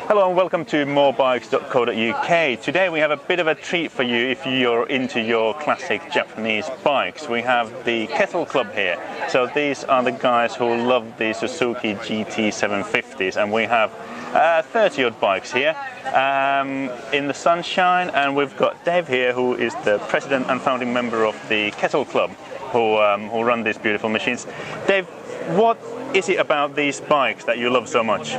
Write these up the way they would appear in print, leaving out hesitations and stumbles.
Hello and welcome to MoreBikes.co.uk. Today we have a bit of a treat for you if you're into your classic Japanese bikes. We have the Kettle Club here. So these are the guys who love the Suzuki GT750s, and we have 30 odd bikes here in the sunshine, and we've got Dave here, who is the president and founding member of the Kettle Club, who run these beautiful machines. Dave, what is it about these bikes that you love so much?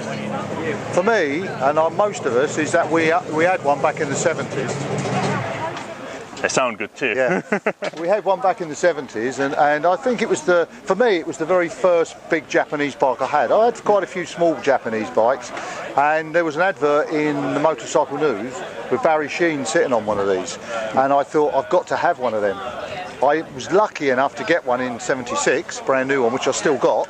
For me, and most of us, is that we had one back in the 70s. They sound good too. Yeah, we had one back in the 70s, and I think it was for me, it was the very first big Japanese bike I had. I had quite a few small Japanese bikes, and there was an advert in the Motorcycle News with Barry Sheen sitting on one of these, and I thought, I've got to have one of them. I was lucky enough to get one in '76, brand new one, which I still got.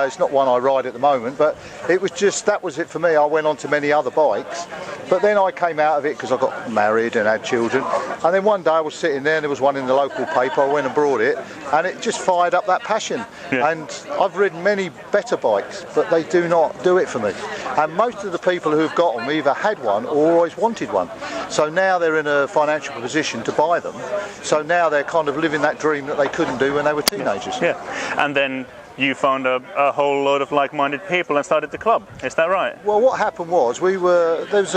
It's not one I ride at the moment, but it was just, that was it for me. I went on to many other bikes, but then I came out of it because I got married and had children. And then one day I was sitting there and there was one in the local paper. I went and brought it, and it just fired up that passion. Yeah. And I've ridden many better bikes, but they do not do it for me. And most of the people who've got them either had one or always wanted one. So now they're in a financial position to buy them. So now they're kind of living that dream that they couldn't do when they were teenagers. Yeah, and then you found a whole load of like-minded people and started the club. Is that right? Well, what happened was there was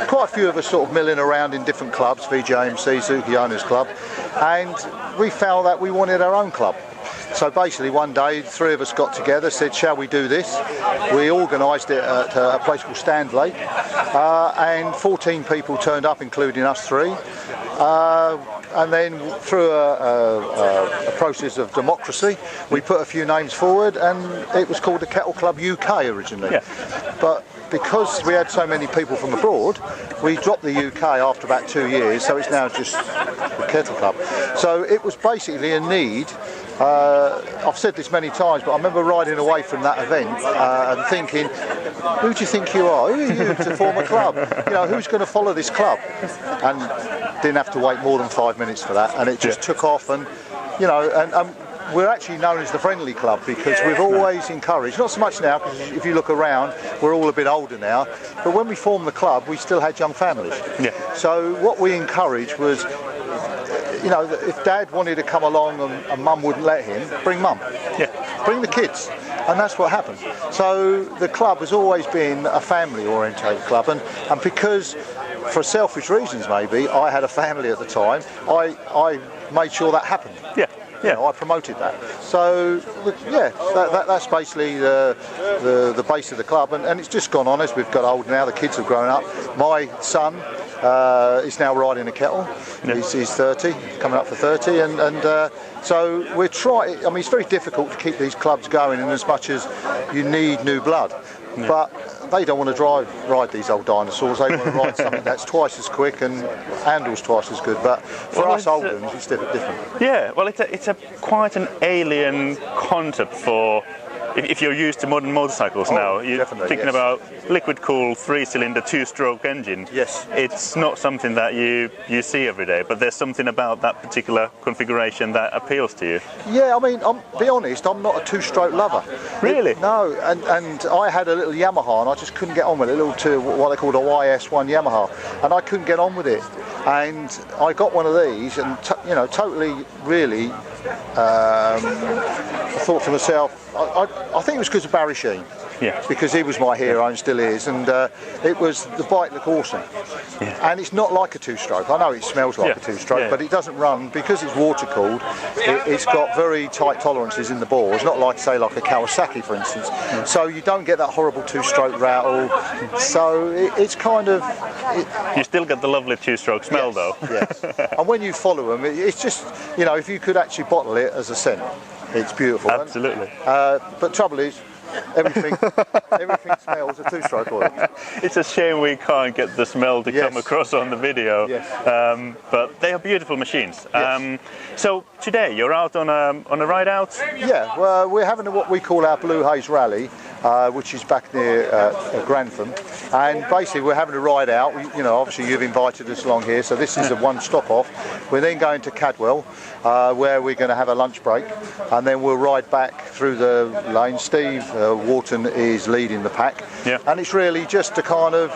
quite a few of us sort of milling around in different clubs, VJMC, Suzuki Owners Club, and we found that we wanted our own club. So basically one day, three of us got together, said, shall we do this? We organised it at a place called Standlake, and 14 people turned up, including us three. And then through a process of democracy, we put a few names forward, and it was called the Kettle Club UK originally. Yeah. But because we had so many people from abroad, we dropped the UK after about 2 years, so it's now just the Kettle Club. So it was basically a need. I've said this many times, but I remember riding away from that event and thinking, who do you think you are? Who are you to form a club? You know, who's going to follow this club? And didn't have to wait more than 5 minutes for that, and it just took off. And you know, and we're actually known as the Friendly Club because we've always encouraged, not so much now, because if you look around, we're all a bit older now, but when we formed the club, we still had young families. Yeah. So what we encouraged was, you know, if Dad wanted to come along and Mum wouldn't let him, bring Mum. Yeah. Bring the kids. And that's what happened. So the club has always been a family-orientated club, and because, for selfish reasons maybe, I had a family at the time, I made sure that happened. Yeah. Yeah, I promoted that. So, yeah, that's basically the base of the club, and it's just gone on as we've got older now. The kids have grown up. My son is now riding a Kettle. Yeah. He's 30, coming up for 30, and so we're trying. I mean, it's very difficult to keep these clubs going in as much as you need new blood. Yeah. But they don't want to ride these old dinosaurs. They want to ride something that's twice as quick and handles twice as good. But for us old ones, it's different. Yeah, well, it's quite an alien concept for. If you're used to modern motorcycles now, you're thinking about liquid-cooled 3-cylinder 2-stroke engine. Yes. It's not something that you see every day, but there's something about that particular configuration that appeals to you. Yeah, I mean, be honest, I'm not a 2-stroke lover. Really? No, and I had a little Yamaha, and I just couldn't get on with it, what they called a YS1 Yamaha, and I couldn't get on with it. And I got one of these, and you know, totally, really, I thought to myself, I think it was because of Barry Sheen. Yeah. Because he was my hero and still is, and the bike looked awesome. Yeah. And it's not like a 2-stroke. I know it smells like a 2-stroke, but it doesn't run, because it's water cooled. It's got very tight tolerances in the bores, not like, say, like a Kawasaki, for instance. So you don't get that horrible 2-stroke rattle. So it's kind of. You still get the lovely 2-stroke smell, though. Yes. And when you follow them, it's just, you know, if you could actually bottle it as a scent, it's beautiful. Absolutely. But trouble is, everything smells of 2-stroke oil. It's a shame we can't get the smell to come across on the video. Yes. But they are beautiful machines. Yes. So today you're out on a ride out? Yeah, well, we're having what we call our Blue Haze Rally, which is back near Grantham, and basically we're having a ride out. You know, obviously you've invited us along here, so this is a one stop off. We're then going to Cadwell, where we're going to have a lunch break, and then we'll ride back through the lane. Steve Wharton is leading the pack, and it's really just to kind of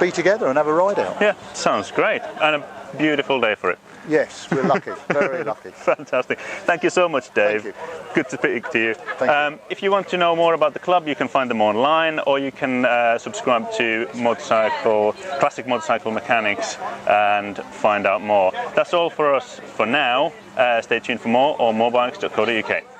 be together and have a ride out. Yeah, sounds great, and a beautiful day for it. Yes, we're lucky, very lucky. Fantastic. Thank you so much, Dave. Thank you. Good to speak to you. Thank you. If you want to know more about the club, you can find them online, or you can subscribe to Classic Motorcycle Mechanics and find out more. That's all for us for now. Stay tuned for more on MoreBikes.co.uk.